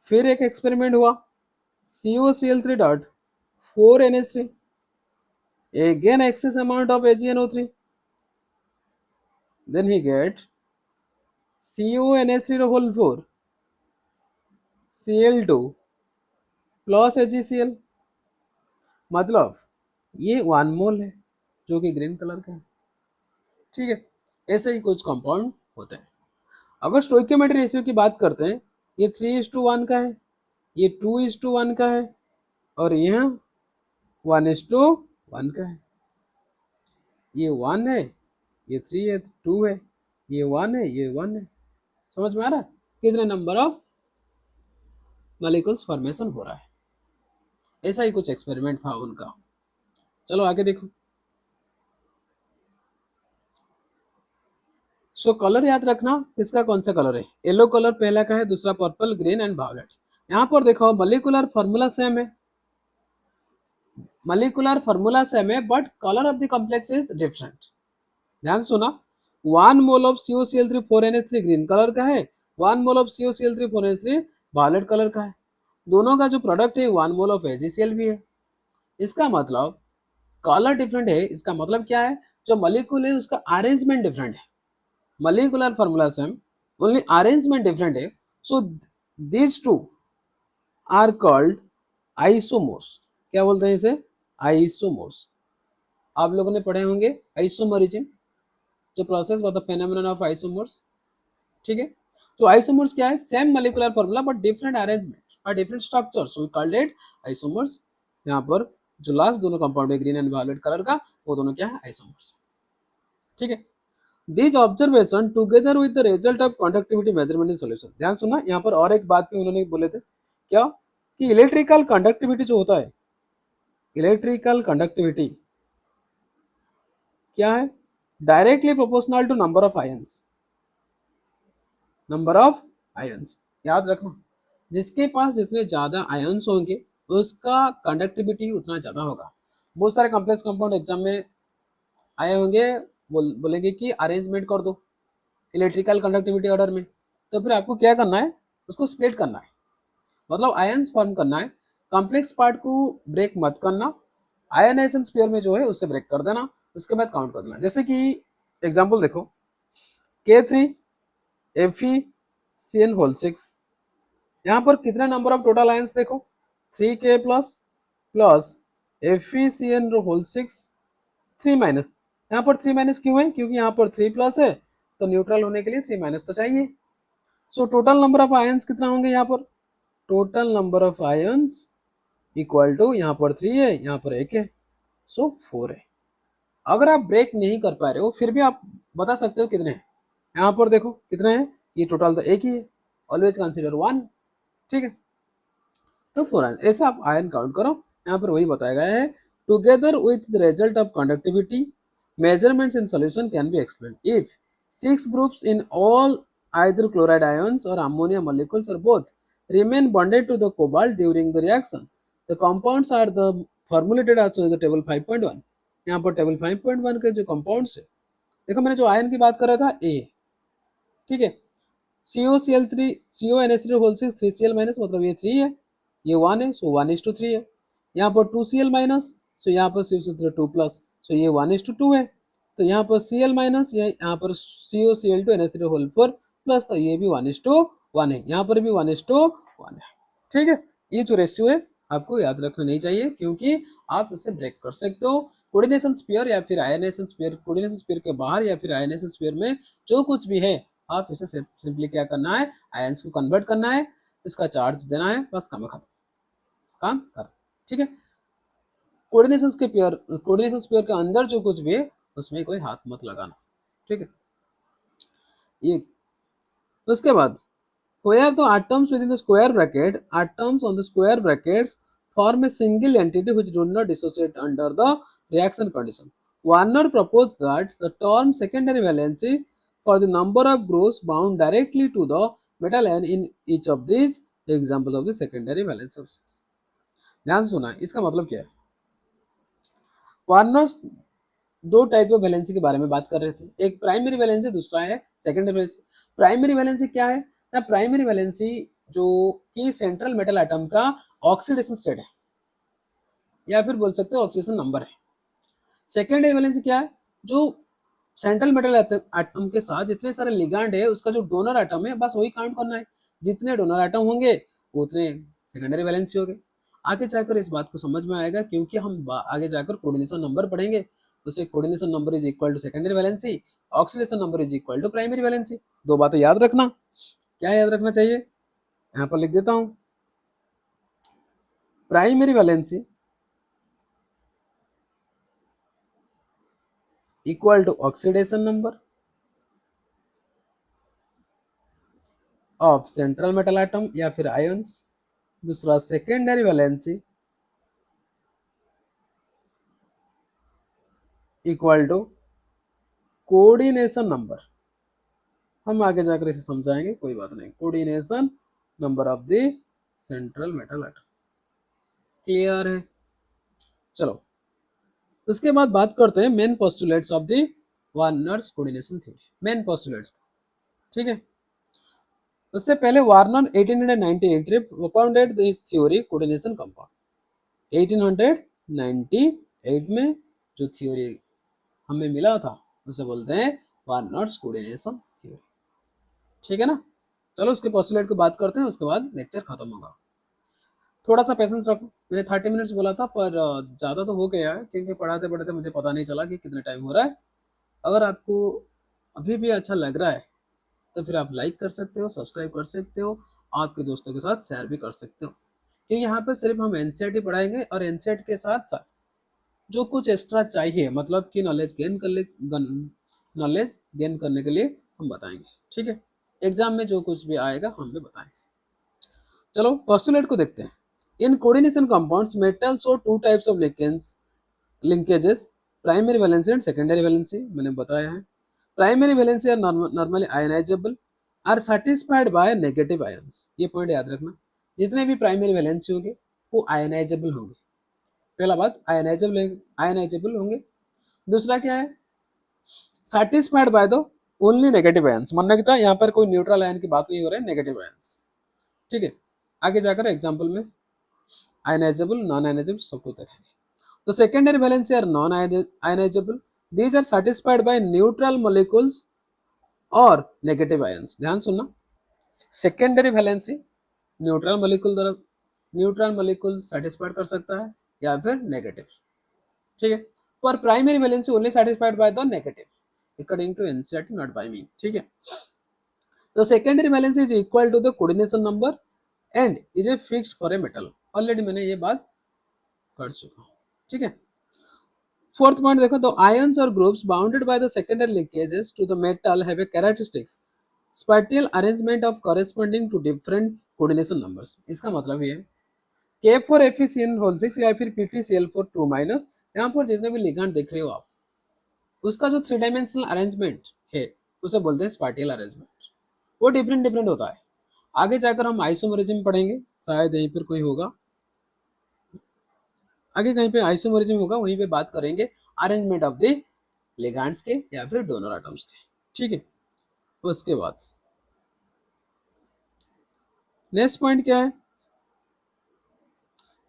फिर एक एक्सपेरिमेंट हुआ, CuCl3 dot 4NH3 again excess amount of AgNO3, then he get CONH3 whole 4 Cl2 plus AgCl, मतलब ये 1 मोल है जो कि ग्रीन कलर का है। ठीक है, ऐसे ही कुछ कंपाउंड होते हैं। अगर स्टोइकियोमेट्री रेशियो की बात करते हैं, ये 3:1 का है, ये 2:1 का है, और यह 1:1 का है। ये 1 है, ये 3 है, 2 है, ये 1 है, ये 1 है। समझ में आ रहा है कितने नंबर ऑफ मॉलिक्यूल्स फॉर्मेशन हो रहा है। ऐसा ही कुछ एक्सपेरिमेंट था उनका। चलो आगे देखो। सो कलर याद रखना, किसका कौन सा कलर है। येलो कलर पहला का है, दूसरा पर्पल, ग्रीन एंड वायलेट। यहाँ पर देखो मॉलिक्यूलर फॉर्मूला सेम है, मॉलिक्यूलर फॉर्मूला सेम है, but colour of the complex is different. ध्यान सुना, 1 mole of COCl3 4NH3 green colour का है, 1 mole of COCl3 4NH3 violet colour का है। दोनों का जो प्रोडक्ट है 1 मोल ऑफ AgCl भी है। इसका मतलब कलर डिफरेंट है, इसका मतलब क्या है, जो मॉलिक्यूल है उसका अरेंजमेंट डिफरेंट है। Molecular formula same, only arrangement different है। So these two are called isomers. क्या बोलते हैं इसे, आइसोमर्स। आप लोगों ने पढ़े होंगे आइसोमरिज्म, जो प्रोसेस मतलब फेनोमेनन ऑफ आइसोमर्स। ठीक है, तो आइसोमर्स क्या है, same molecular formula but different arrangement और different structure, so we called it isomers. यहाँ पर जो लास्ट दोनों कंपाउंड है ग्रीन एंड वायलेट कलर का, वो दोनों क्या है, आइसोमर्स। ठीक है, these observation together with the result of conductivity measurement in solution. ध्यान सुनना, यहाँ पर और एक बात भी उन्होंने बोले थे, क्या कि इलेक्ट्रिकल कंडक्टिविटी जो होता है, इलेक्ट्रिकल कंडक्टिविटी क्या है, directly proportional to number of ions. Number of ions याद रखना, जिसके पास जितने ज्यादा आयंस होंगे उसका कंडक्टिविटी उतना ज्यादा होगा। बहुत सारे कॉम्प्लेक्स कंपाउंड एग्जाम में आए होंगे, बोलेंगे कि अरेंजमेंट कर दो इलेक्ट्रिकल कंडक्टिविटी ऑर्डर में, तो फिर आपको क्या करना है, उसको स्प्लिट करना है, मतलब आयंस फॉर्म करना है। कॉम्प्लेक्स पार्ट को ब्रेक मत करना, आयनाइजेशन स्फीयर में जो है उससे ब्रेक कर देना, उसके बाद काउंट कर देना। जैसे कि एग्जांपल देखो, K3FeCN6, यहाँ पर कितने नंबर ऑफ टोटल आयंस देखो, 3K plus plus FeCN6 3 minus. यहाँ पर 3 माइनस क्यों है, क्योंकि यहाँ पर 3 प्लस है, तो न्यूट्रल होने के लिए 3 माइनस तो चाहिए। So total number of ions कितना होंगे, यहाँ पर total number of ions equal to, यहाँ पर 3 है, यहाँ पर 1 है, सो 4 है। अगर आप ब्रेक नहीं कर पा रहे हो फिर भी आप बता सकते हो कितने हैं। यहाँ पर देखो कितने हैं, ये टोटल तो एक ही है, ऑलवेज कंसीडर 1। ठीक है, तो 4 आयन, ऐसे आप आयन काउंट करो। यहाँ पर वही बताया गया है, together with the result of conductivity measurements in solution can be explained if 6 groups in all either chloride ions or ammonia molecules or both remain bonded to the cobalt during the reaction. The compounds are the formulated as in the table 5.1। यहाँ पर table 5.1 के जो compounds है, देखो मैंने जो ion की बात कर रहा था ए, ठीक है, COCl3 CONH3 whole 6 3Cl minus, मतलब ये 3 है, ये 1 है, सो 1:3 है। यहाँ पर 2Cl माइनस, सो यहाँ पर COCl3 2 प्लस, सो ये 1:2 है। तो यहाँ पर Cl माइनस, यहाँ पर COCl2 NH3 होल 4 प्लस, तो ये भी 1:1 है, यहाँ पर भी 1:1 है। ठीक है, ये जो रेशियो है आपको याद रखना नहीं चाहिए, क्योंकि आप इसे ब्रेक कर सकते हो। कोऑर्डिनेशन स्फीयर या फिर आयनाइजेशन स्फीयर, कोऑर्डिनेशन स्फीयर के बाहर या फिर आयनाइजेशन स्फीयर में जो कुछ भी है, आप इसे सिंपली क्या करना है, आयंस को कन्वर्ट करना है, इसका चार्ज देना है, बस काम खत्म, काम कर। ठीक है, कोऑर्डिनेशन स्फीयर के अंदर जो कुछ भी है उसमें कोई हाथ मत लगाना। ठीक है, ये उसके बाद where the atoms within the square bracket, atoms on the square brackets form a single entity which do not dissociate under the reaction condition. Warner proposed that the term secondary valency for the number of groups bound directly to the metal ion in each of these examples of the secondary valence of 6। ध्यान सुना, इसका मतलब क्या है, Warner दो type of valency के बारे में बात कर रहे थे, एक प्राइमरी वैलेंसी, दूसरा है सेकेंडरी वैलेंसी। प्राइमरी वैलेंसी क्या है ना, प्राइमरी वैलेंसी जो कि सेंट्रल मेटल एटम का ऑक्सीडेशन स्टेट है, या फिर बोल सकते हो ऑक्सीडेशन नंबर है। सेकेंडरी वैलेंसी क्या है, जो सेंट्रल मेटल एटम के साथ जितने सारे लिगैंड है उसका जो डोनर एटम है बस वही काउंट करना है, जितने डोनर एटम होंगे उतने सेकेंडरी वैलेंसी हो गए। आगे जाकर इस बात को समझ में आएगा क्योंकि हम आगे जाकर कोऑर्डिनेशन नंबर पढ़ेंगे, उसे coordination number is equal to secondary valency, oxidation number is equal to primary valency. दो बातें याद रखना, क्या याद रखना चाहिए, यहाँ पर लिख देता हूं, primary valency equal to oxidation number of central metal atom या फिर आयंस। दूसरा secondary valency equal to coordination number, हम आगे जाकर इसे समझाएंगे, कोई बात नहीं, coordination number of the central metal atom. Clear है? चलो उसके बाद बात करते हैं main postulates of the Werner's coordination theory, main postulates, ठीक है। उससे पहले Werner 1898 propounded this theory coordination compound. 1898 में जो थ्योरी हमें मिला था उसे बोलते हैं वार्नर्स कोऑर्डिनेशन थ्योरी, ठीक है ना। चलो उसके पोस्टुलेट को बात करते हैं, उसके बाद लेक्चर खत्म होगा। थोड़ा सा पेशेंस रखो, मैंने 30 मिनट्स बोला था पर ज़्यादा तो हो गया है क्योंकि पढ़ाते पढ़ाते मुझे पता नहीं चला कि कितना टाइम हो रहा है। अगर आपको अभी भी अच्छा लग रहा है तो फिर आप लाइक कर सकते हो, सब्सक्राइब कर सकते हो, आपके दोस्तों के साथ शेयर भी कर सकते हो, क्योंकि यहाँ पर सिर्फ हम एनसीईआरटी पढ़ाएंगे और एनसीईआरटी के साथ साथ जो कुछ एक्स्ट्रा चाहिए मतलब कि नॉलेज गेन करने के लिए हम बताएंगे, ठीक है। एग्जाम में जो कुछ भी आएगा हम भी बताएंगे। चलो पोस्टुलेट को देखते हैं। In coordination compounds metal show two types of linkages, primary valency and secondary valency, मैंने बताया है। Primary valency are normally ionisable, are satisfied by negative ions. ये पॉइंट याद रखना, जितने भी प्राइमरी वैलेंसी होंगे वो आयनाइजेबल होंगे। पहला बात आयनाइजेबल होंगे। दूसरा क्या है, satisfied by the only negative ions, मन रखता है यहाँ पर कोई न्यूट्रल आयन की बात नहीं हो रहा है, नेगेटिव आयंस, ठीक है। आगे जाकर एग्जाम्पल में आयनाइजेबल नॉन आयनाइजेबल सब कुछ देखेंगे। तो secondary valency are non ionizable, these are satisfied by neutral molecules और नेगेटिव आयंस। ध्यान सुनना, secondary valency neutral molecule satisfied कर सकता है या फिर नेगेटिव, ठीक है। पर primary valency only satisfied by the negative according to NCERT, not by me, ठीक है। तो secondary valency is equal to the coordination number and is a fixed for a metal. Already मैंने ये बात कर चुका हूं, ठीक है। फोर्थ पॉइंट देखो, तो आयंस और groups bounded by the secondary linkages to the metal have a characteristics spatial arrangement of corresponding to different coordination numbers. इसका मतलब ये है K4FeCN6 या फिर PtCl4 2-, यहाँ पर जितने भी लिगेंड देख रहे हो आप, उसका जो 3 डायमेंशनल अरेंजमेंट है उसे बोलते हैं स्पैटियल अरेंजमेंट। वो डिफरेंट डिफरेंट होता है। आगे जाकर हम आइसोमरिज्म पढ़ेंगे, शायद यहीं पर कोई होगा, आगे कहीं पे आइसोमरिज्म होगा, वहीं पे बात करेंगे अरेंजमेंट ऑफ द लिगेंड्स के या फिर डोनर एटम्स के, ठीक है। उसके बाद नेक्स्ट पॉइंट क्या है,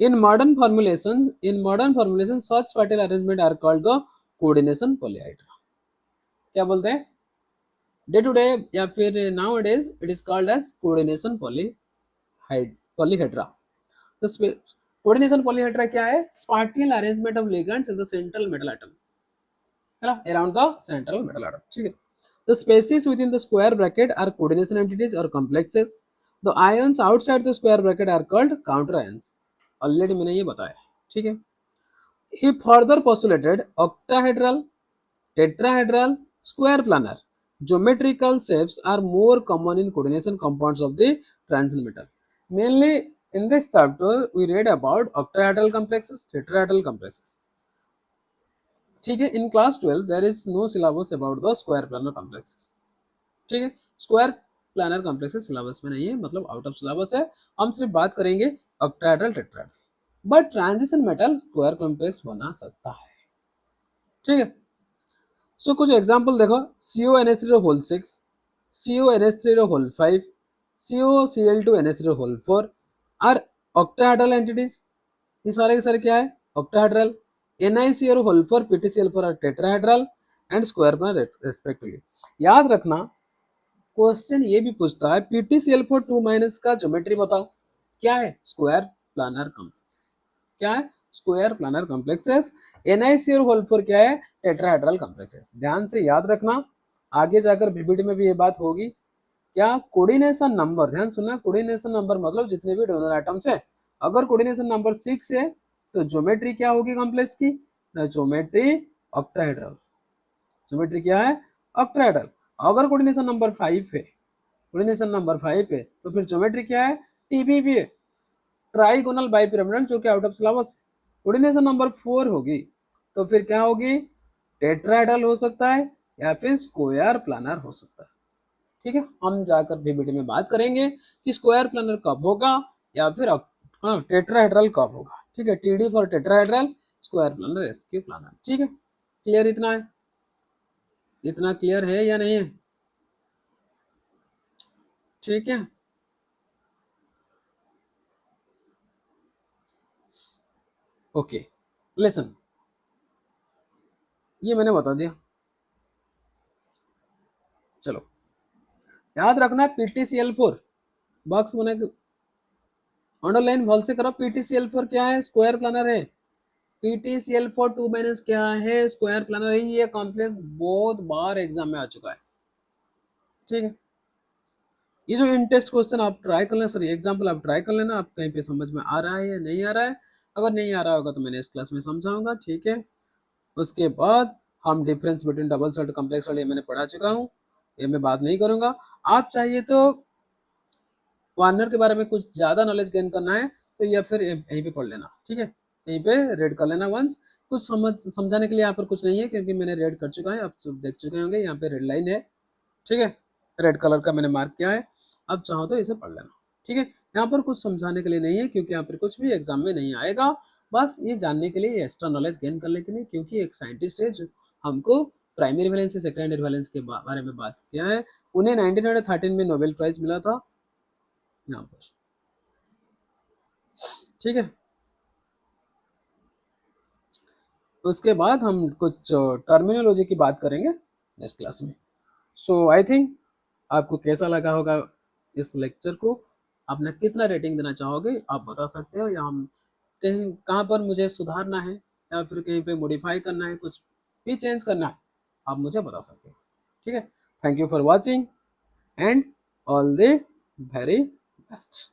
in modern formulation such spatial arrangement are called the coordination polyhedra. क्या बोलते हैं, डे टू डे या फिर nowadays it is called as coordination polyhedra. तो कोऑर्डिनेशन पॉलीहाइड्रा क्या है, spatial arrangement of ligands in the central metal atom, है ना, around the central metal atom, ठीक है। The species within the square bracket are coordination entities or complexes. The ions outside the square bracket are called counter ions. Already मैंने ये बताया, ठीक है। He further postulated octahedral, tetrahedral, square planar geometrical shapes are more common in coordination compounds of the transition metal. Mainly in this chapter we read about octahedral complexes, tetrahedral complexes. ठीक है, in class 12 there is no syllabus about the square planar complexes, ठीक है। Square planar complexes syllabus में नहीं है, मतलब out of syllabus है। हम सिर्फ बात करेंगे octahedral tetrahedral, but transition metal square complex बना सकता है, ठीक है। सो कुछ एग्जांपल देखो, CONH3 CONH3 COCl2NH3 are octahedral entities. ये सारे के सारे क्या है, octahedral. NiCl whole four PtCl four tetrahedral and square planar respectively. याद रखना क्वेश्चन ये भी पूछता है PtCl फॉर 2 माइनस का ज्योमेट्री बताओ। क्या है? Square planar complexes. क्या है? Square planar complexes. NiCl whole four क्या है? Tetrahedral complexes. ध्यान से याद रखना, आगे जाकर पीपीटी में भी ये बात होगी। क्या? कोऑर्डिनेशन नंबर, ध्यान सुनना, कोऑर्डिनेशन नंबर मतलब जितने भी डोनर एटम्स है, अगर कोऑर्डिनेशन नंबर 6 है तो ज्योमेट्री क्या होगी कॉम्प्लेक्स की? Geometry octahedral. ज्योमेट्री क्या है? ऑक्टाहेड्रल। अगर कोऑर्डिनेशन नंबर 5 है, कोऑर्डिनेशन नंबर 5 है तो फिर ज्योमेट्री क्या है? TBB है, ट्राइगोनल बाइपिरामिडल, जो कि out of syllabus. Coordination number 4 होगी तो फिर क्या होगी? टेट्राहेड्रल हो सकता है या फिर स्क्वायर प्लानर हो सकता है। ठीक है, हम जाकर पीपीटी में बात करेंगे कि स्क्वायर प्लानर कब होगा या फिर टेट्राहेड्रल कब होगा। ठीक है, TD for tetrahedral, square planar, SQ planar. ठीक है, क्लियर? इतना है? इतना क्लियर है या नहीं है? ठीक है, ओके, लेसन, ये मैंने बता दिया। चलो, याद रखना PtCl4 बॉक्स बना के अंडरलाइन भल से करो। PtCl4 क्या है? स्क्वायर प्लानर है। PtCl4 2 माइनस क्या है? स्क्वायर प्लानर है। ये कॉम्प्लेक्स बहुत बार एग्जाम में आ चुका है। ठीक है, ये जो इन टेस्ट क्वेश्चन आप ट्राई कर लेना, सॉरी एग्जाम्पल आप ट्राई कर लेना, आप कहीं पे समझ में आ रहा है या नहीं आ रहा है। अगर नहीं आ रहा होगा तो मैंने इस क्लास में समझाऊंगा। ठीक है, उसके बाद हम difference between double salt complex salt ये मैंने पढ़ा चुका हूँ, ये मैं बात नहीं करूंगा। आप चाहिए तो वार्नर के बारे में कुछ ज़्यादा नॉलेज गेन करना है तो या फिर यहीं पे पढ़ लेना। ठीक है, यहीं पे रेड कर लेना वंस। कुछ समझाने के लिए यहाँ पर कुछ नहीं है क्योंकि मैंने रेड कर चुका है, आप सब देख चुके होंगे, यहाँ पे रेड लाइन है। ठीक है, रेड कलर का मैंने मार्क किया है। अब चाहो तो इसे पढ़ लेना। ठीक है, यहाँ पर कुछ समझाने के लिए नहीं है क्योंकि यहाँ पर कुछ भी एग्जाम में नहीं आएगा। बस ये जानने के लिए, एक्स्ट्रा नॉलेज गेन करने के लिए, क्योंकि एक साइंटिस्ट है जो हमको प्राइमरी वैलेंस से सेकेंडरी वैलेंस के बारे में बात किया है। उन्हें 1913 में नोबेल प्राइज मिला था यहाँ पर। ठीक है, उसके बाद हम कुछ टर्मिनोलॉजी की बात करेंगे नेक्स्ट क्लास में। सो आई थिंक आपको कैसा लगा होगा इस लेक्चर को, आपने कितना रेटिंग देना चाहोगे आप बता सकते हो, या हम कहीं कहाँ पर मुझे सुधारना है या फिर कहीं पे मॉडिफाई करना है, कुछ भी चेंज करना है, आप मुझे बता सकते हो। ठीक है, thank you for watching and all the very best.